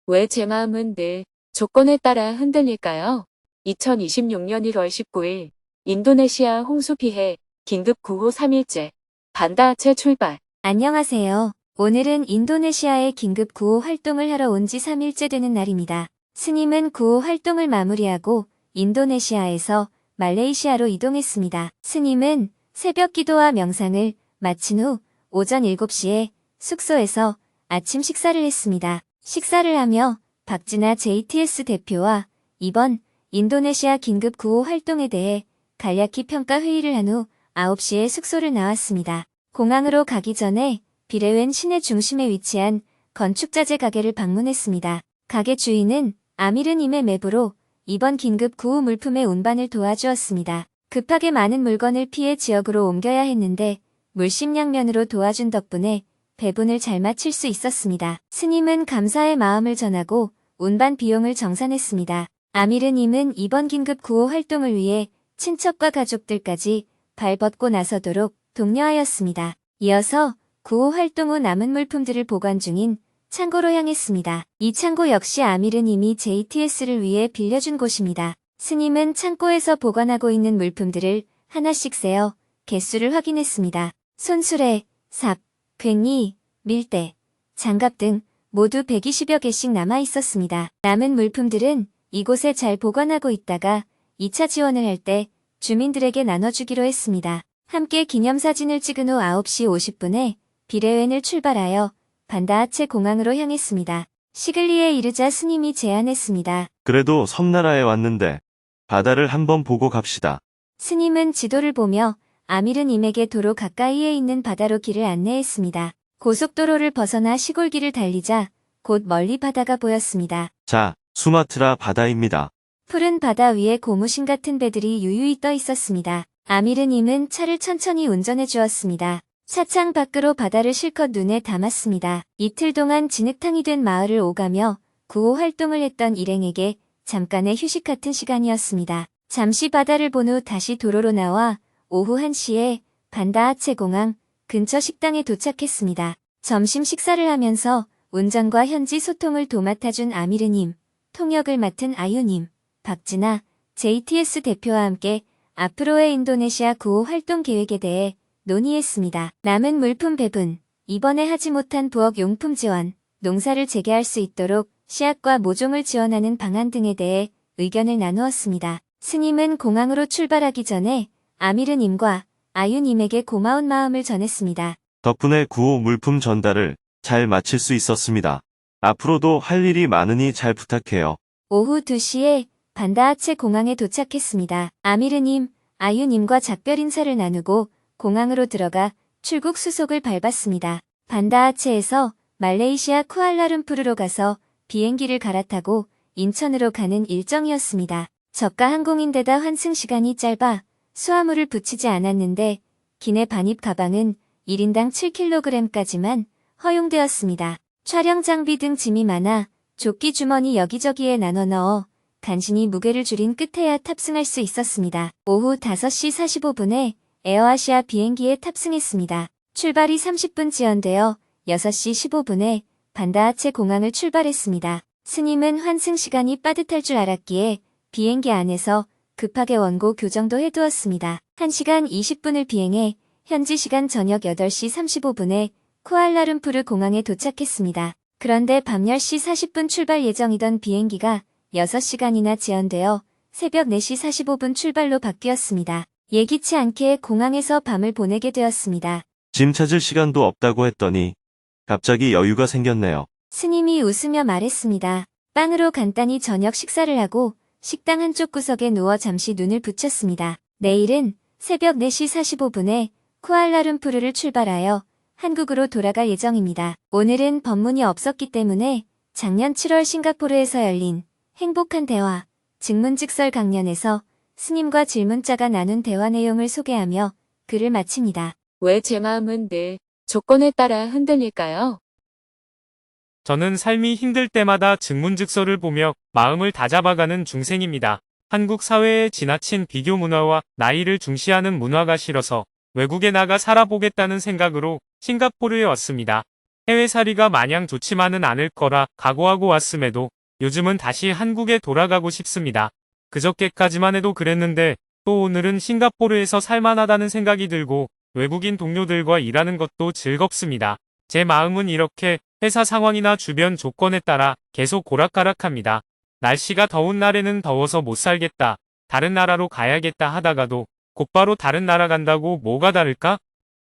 왜 제 마음은 늘 조건에 따라 흔들릴까요? 2026년 1월 19일 인도네시아 홍수 피해 긴급 구호 3일째 반다아체 출발. 안녕하세요. 오늘은 인도네시아에 긴급 구호 활동을 하러 온 지 3일째 되는 날입니다. 스님은 구호 활동을 마무리하고 인도네시아에서 말레이시아로 이동했습니다. 스님은 새벽 기도와 명상을 마친 후 오전 7시에 숙소에서 아침 식사를 했습니다. 식사를 하며 박진아 JTS 대표와 이번 인도네시아 긴급 구호 활동에 대해 간략히 평가 회의를 한 후 9시에 숙소를 나왔습니다. 공항으로 가기 전에 비레웬 시내 중심에 위치한 건축자재 가게를 방문했습니다. 가게 주인은 아미르님의 매부로 이번 긴급 구호 물품의 운반을 도와주었습니다. 급하게 많은 물건을 피해 지역으로 옮겨야 했는데 물심양면으로 도와준 덕분에 배분을 잘 마칠 수 있었습니다. 스님은 감사의 마음을 전하고 운반 비용을 정산했습니다. 아미르님은 이번 긴급 구호 활동을 위해 친척과 가족들까지 발벗고 나서도록 독려하였습니다. 이어서 구호 활동 후 남은 물품들을 보관 중인 창고로 향했습니다. 이 창고 역시 아미르님이 JTS를 위해 빌려준 곳입니다. 스님은 창고에서 보관하고 있는 물품들을 하나씩 세어 개수를 확인했습니다. 손수레, 삽, 괭이, 밀대, 장갑 등 모두 120여 개씩 남아 있었습니다. 남은 물품들은 이곳에 잘 보관하고 있다가 2차 지원을 할 때 주민들에게 나눠주기로 했습니다. 함께 기념사진을 찍은 후 9시 50분에 비레웬을 출발하여 반다아체 공항으로 향했습니다. 시글리에 이르자 스님이 제안했습니다. 그래도 섬나라에 왔는데 바다를 한번 보고 갑시다. 스님은 지도를 보며 아미르님에게 도로 가까이에 있는 바다로 길을 안내했습니다. 고속도로를 벗어나 시골길을 달리자 곧 멀리 바다가 보였습니다. 자, 수마트라 바다입니다. 푸른 바다 위에 고무신 같은 배들이 유유히 떠 있었습니다. 아미르님은 차를 천천히 운전해 주었습니다. 차창 밖으로 바다를 실컷 눈에 담았습니다. 이틀 동안 진흙탕이 된 마을을 오가며 구호 활동을 했던 일행에게 잠깐의 휴식 같은 시간이었습니다. 잠시 바다를 본 후 다시 도로로 나와 오후 1시에 반다아체 공항 근처 식당에 도착했습니다. 점심 식사를 하면서 운전과 현지 소통을 도맡아준 아미르님, 통역을 맡은 아유님, 박진아, JTS 대표와 함께 앞으로의 인도네시아 구호 활동 계획에 대해 논의했습니다. 남은 물품 배분, 이번에 하지 못한 부엌 용품 지원, 농사를 재개할 수 있도록 씨앗과 모종을 지원하는 방안 등에 대해 의견을 나누었습니다. 스님은 공항으로 출발하기 전에 아미르님과 아유님에게 고마운 마음을 전했습니다. 덕분에 구호 물품 전달을 잘 마칠 수 있었습니다. 앞으로도 할 일이 많으니 잘 부탁해요. 오후 2시에 반다아체 공항에 도착했습니다. 아미르님, 아유님과 작별 인사를 나누고 공항으로 들어가 출국 수속을 밟았습니다. 반다아체에서 말레이시아 쿠알라룸푸르로 가서 비행기를 갈아타고 인천으로 가는 일정이었습니다. 저가 항공인데다 환승 시간이 짧아 수화물을 붙이지 않았는데 기내 반입 가방은 1인당 7kg까지만 허용되었습니다. 촬영 장비 등 짐이 많아 조끼 주머니 여기저기에 나눠 넣어 간신히 무게를 줄인 끝에야 탑승할 수 있었습니다. 오후 5시 45분에 에어아시아 비행기에 탑승했습니다. 출발이 30분 지연되어 6시 15분에 반다아체 공항을 출발했습니다. 스님은 환승 시간이 빠듯할 줄 알았기에 비행기 안에서 급하게 원고 교정도 해두었습니다. 1시간 20분을 비행해 현지 시간 저녁 8시 35분에 쿠알라룸푸르 공항에 도착했습니다. 그런데 밤 10시 40분 출발 예정이던 비행기가 6시간이나 지연되어 새벽 4시 45분 출발로 바뀌었습니다. 예기치 않게 공항에서 밤을 보내게 되었습니다. 짐 찾을 시간도 없다고 했더니 갑자기 여유가 생겼네요. 스님이 웃으며 말했습니다. 빵으로 간단히 저녁 식사를 하고 식당 한쪽 구석에 누워 잠시 눈을 붙였습니다. 내일은 새벽 4시 45분에 쿠알라룸푸르를 출발하여 한국으로 돌아갈 예정입니다. 오늘은 법문이 없었기 때문에 작년 7월 싱가포르에서 열린 행복한 대화, 증문즉설 강연에서 스님과 질문자가 나눈 대화 내용을 소개하며 글을 마칩니다. 왜 제 마음은 늘 조건에 따라 흔들릴까요? 저는 삶이 힘들 때마다 증문즉서를 보며 마음을 다잡아가는 중생입니다. 한국 사회의 지나친 비교 문화와 나이를 중시하는 문화가 싫어서 외국에 나가 살아보겠다는 생각으로 싱가포르에 왔습니다. 해외살이가 마냥 좋지만은 않을 거라 각오하고 왔음에도 요즘은 다시 한국에 돌아가고 싶습니다. 그저께까지만 해도 그랬는데 또 오늘은 싱가포르에서 살만하다는 생각이 들고 외국인 동료들과 일하는 것도 즐겁습니다. 제 마음은 이렇게 회사 상황이나 주변 조건에 따라 계속 오락가락합니다. 날씨가 더운 날에는 더워서 못 살겠다, 다른 나라로 가야겠다 하다가도 곧바로 다른 나라 간다고 뭐가 다를까?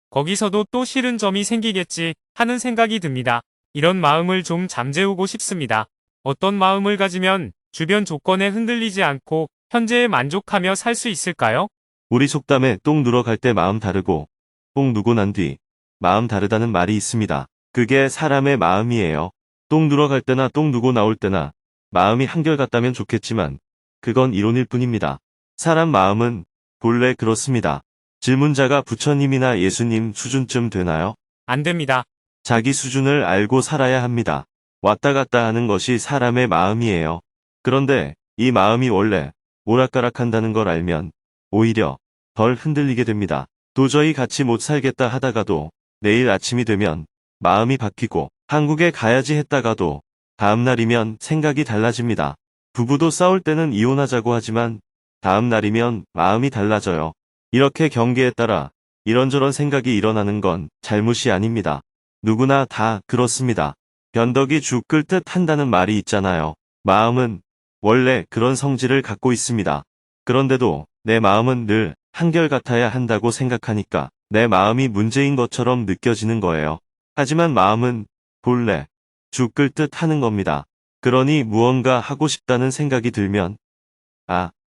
거기서도 또 싫은 점이 생기겠지 하는 생각이 듭니다. 이런 마음을 좀 잠재우고 싶습니다. 어떤 마음을 가지면 주변 조건에 흔들리지 않고 현재에 만족하며 살 수 있을까요? 우리 속담에 똥 누러 갈 때 마음 다르고 똥 누고 난 뒤 마음 다르다는 말이 있습니다. 그게 사람의 마음이에요. 똥 누러 갈 때나 똥 누고 나올 때나 마음이 한결같다면 좋겠지만 그건 이론일 뿐입니다. 사람 마음은 본래 그렇습니다. 질문자가 부처님이나 예수님 수준쯤 되나요? 안 됩니다. 자기 수준을 알고 살아야 합니다. 왔다 갔다 하는 것이 사람의 마음이에요. 그런데 이 마음이 원래 오락가락한다는 걸 알면 오히려 덜 흔들리게 됩니다. 도저히 같이 못 살겠다 하다가도 내일 아침이 되면 마음이 바뀌고 한국에 가야지 했다가도 다음날이면 생각이 달라집니다. 부부도 싸울 때는 이혼하자고 하지만 다음날이면 마음이 달라져요. 이렇게 경계에 따라 이런저런 생각이 일어나는 건 잘못이 아닙니다. 누구나 다 그렇습니다. 변덕이 죽 끓듯 한다는 말이 있잖아요. 마음은 원래 그런 성질을 갖고 있습니다. 그런데도 내 마음은 늘 한결같아야 한다고 생각하니까 내 마음이 문제인 것처럼 느껴지는 거예요. 하지만 마음은 본래 죽 끓듯 하는 겁니다. 그러니 무언가 하고 싶다는 생각이 들면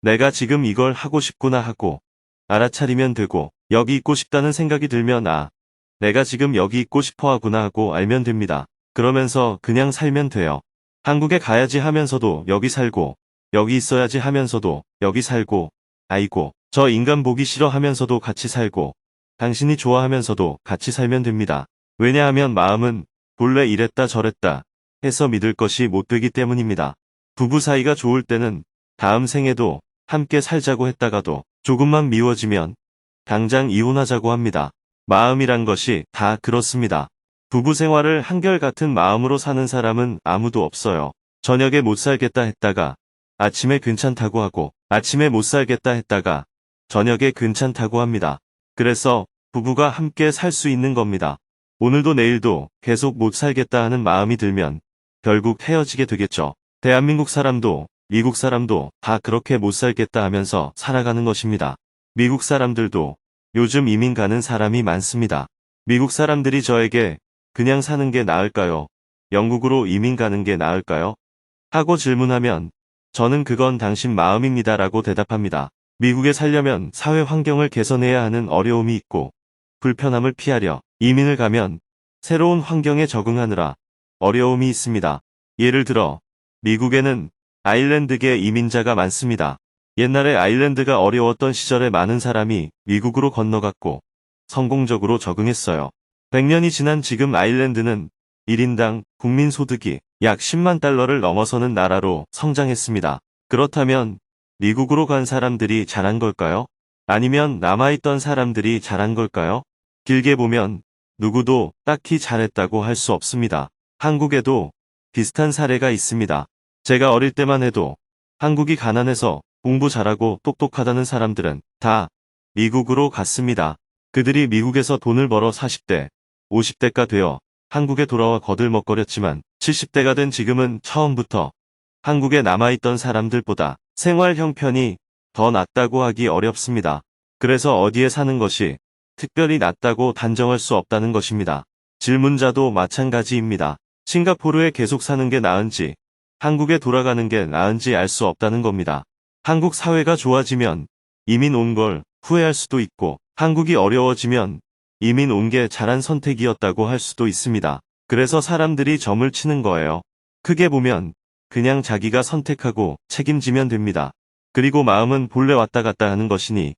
내가 지금 이걸 하고 싶구나 하고 알아차리면 되고, 여기 있고 싶다는 생각이 들면 내가 지금 여기 있고 싶어 하구나 하고 알면 됩니다. 그러면서 그냥 살면 돼요. 한국에 가야지 하면서도 여기 살고, 여기 있어야지 하면서도 여기 살고, 아이고, 저 인간 보기 싫어 하면서도 같이 살고, 당신이 좋아하면서도 같이 살면 됩니다. 왜냐하면 마음은 본래 이랬다 저랬다 해서 믿을 것이 못 되기 때문입니다. 부부 사이가 좋을 때는 다음 생에도 함께 살자고 했다가도 조금만 미워지면 당장 이혼하자고 합니다. 마음이란 것이 다 그렇습니다. 부부 생활을 한결같은 마음으로 사는 사람은 아무도 없어요. 저녁에 못 살겠다 했다가 아침에 괜찮다고 하고, 아침에 못 살겠다 했다가 저녁에 괜찮다고 합니다. 그래서 부부가 함께 살 수 있는 겁니다. 오늘도 내일도 계속 못 살겠다 하는 마음이 들면 결국 헤어지게 되겠죠. 대한민국 사람도 미국 사람도 다 그렇게 못 살겠다 하면서 살아가는 것입니다. 미국 사람들도 요즘 이민 가는 사람이 많습니다. 미국 사람들이 저에게 그냥 사는 게 나을까요? 영국으로 이민 가는 게 나을까요? 하고 질문하면 저는 그건 당신 마음입니다라고 대답합니다. 미국에 살려면 사회 환경을 개선해야 하는 어려움이 있고, 불편함을 피하려 이민을 가면 새로운 환경에 적응하느라 어려움이 있습니다. 예를 들어 미국에는 아일랜드계 이민자가 많습니다. 옛날에 아일랜드가 어려웠던 시절에 많은 사람이 미국으로 건너갔고 성공적으로 적응했어요. 100년이 지난 지금 아일랜드는 1인당 국민소득이 약 10만 달러를 넘어서는 나라로 성장했습니다. 그렇다면 미국으로 간 사람들이 잘한 걸까요? 아니면 남아있던 사람들이 잘한 걸까요? 길게 보면 누구도 딱히 잘했다고 할 수 없습니다. 한국에도 비슷한 사례가 있습니다. 제가 어릴 때만 해도 한국이 가난해서 공부 잘하고 똑똑하다는 사람들은 다 미국으로 갔습니다. 그들이 미국에서 돈을 벌어 40대, 50대가 되어 한국에 돌아와 거들먹거렸지만 70대가 된 지금은 처음부터 한국에 남아있던 사람들보다 생활 형편이 더 낫다고 하기 어렵습니다. 그래서 어디에 사는 것이 특별히 낫다고 단정할 수 없다는 것입니다. 질문자도 마찬가지입니다. 싱가포르에 계속 사는 게 나은지 한국에 돌아가는 게 나은지 알 수 없다는 겁니다. 한국 사회가 좋아지면 이민 온 걸 후회할 수도 있고, 한국이 어려워지면 이민 온 게 잘한 선택이었다고 할 수도 있습니다. 그래서 사람들이 점을 치는 거예요. 크게 보면 그냥 자기가 선택하고 책임지면 됩니다. 그리고 마음은 본래 왔다 갔다 하는 것이니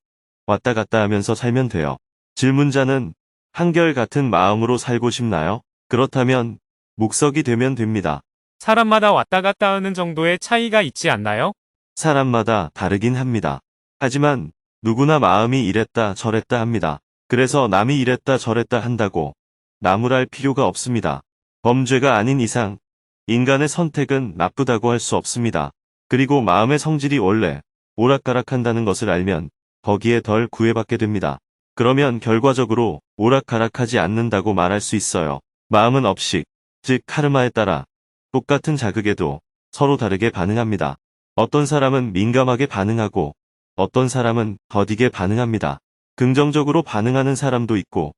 왔다 갔다 하면서 살면 돼요. 질문자는 한결같은 마음으로 살고 싶나요? 그렇다면 묵석이 되면 됩니다. 사람마다 왔다 갔다 하는 정도의 차이가 있지 않나요? 사람마다 다르긴 합니다. 하지만 누구나 마음이 이랬다 저랬다 합니다. 그래서 남이 이랬다 저랬다 한다고 나무랄 필요가 없습니다. 범죄가 아닌 이상 인간의 선택은 나쁘다고 할 수 없습니다. 그리고 마음의 성질이 원래 오락가락한다는 것을 알면 거기에 덜 구애받게 됩니다. 그러면 결과적으로 오락가락하지 않는다고 말할 수 있어요. 마음은 업식, 즉 카르마에 따라 똑같은 자극에도 서로 다르게 반응합니다. 어떤 사람은 민감하게 반응하고 어떤 사람은 더디게 반응합니다. 긍정적으로 반응하는 사람도 있고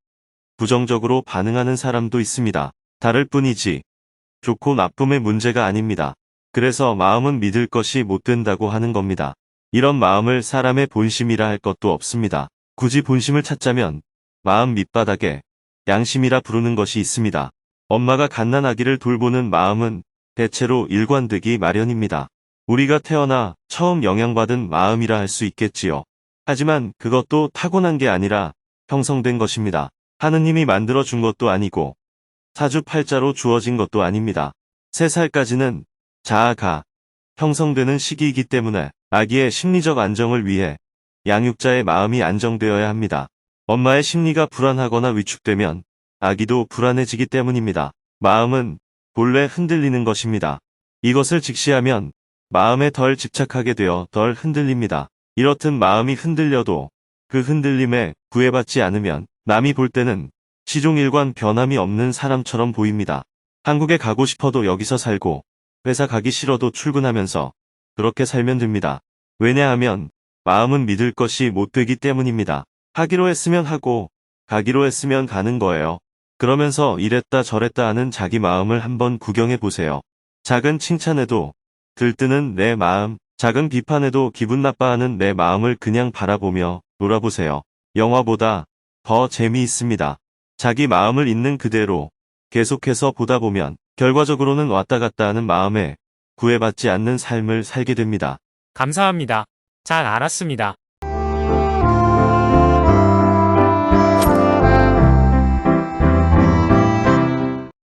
부정적으로 반응하는 사람도 있습니다. 다를 뿐이지 좋고 나쁨의 문제가 아닙니다. 그래서 마음은 믿을 것이 못 된다고 하는 겁니다. 이런 마음을 사람의 본심이라 할 것도 없습니다. 굳이 본심을 찾자면 마음 밑바닥에 양심이라 부르는 것이 있습니다. 엄마가 갓난아기를 돌보는 마음은 대체로 일관되기 마련입니다. 우리가 태어나 처음 영향받은 마음이라 할 수 있겠지요. 하지만 그것도 타고난 게 아니라 형성된 것입니다. 하느님이 만들어준 것도 아니고 사주팔자로 주어진 것도 아닙니다. 3살까지는 자아가 형성되는 시기이기 때문에 아기의 심리적 안정을 위해 양육자의 마음이 안정되어야 합니다. 엄마의 심리가 불안하거나 위축되면 아기도 불안해지기 때문입니다. 마음은 본래 흔들리는 것입니다. 이것을 직시하면 마음에 덜 집착하게 되어 덜 흔들립니다. 이렇듯 마음이 흔들려도 그 흔들림에 구애받지 않으면 남이 볼 때는 시종일관 변함이 없는 사람처럼 보입니다. 한국에 가고 싶어도 여기서 살고 회사 가기 싫어도 출근하면서 그렇게 살면 됩니다. 왜냐하면 마음은 믿을 것이 못 되기 때문입니다. 하기로 했으면 하고 가기로 했으면 가는 거예요. 그러면서 이랬다 저랬다 하는 자기 마음을 한번 구경해 보세요. 작은 칭찬에도 들뜨는 내 마음, 작은 비판에도 기분 나빠하는 내 마음을 그냥 바라보며 놀아보세요. 영화보다 더 재미있습니다. 자기 마음을 있는 그대로 계속해서 보다 보면 결과적으로는 왔다 갔다 하는 마음에 구애받지 않는 삶을 살게 됩니다. 감사합니다. 잘 알았습니다.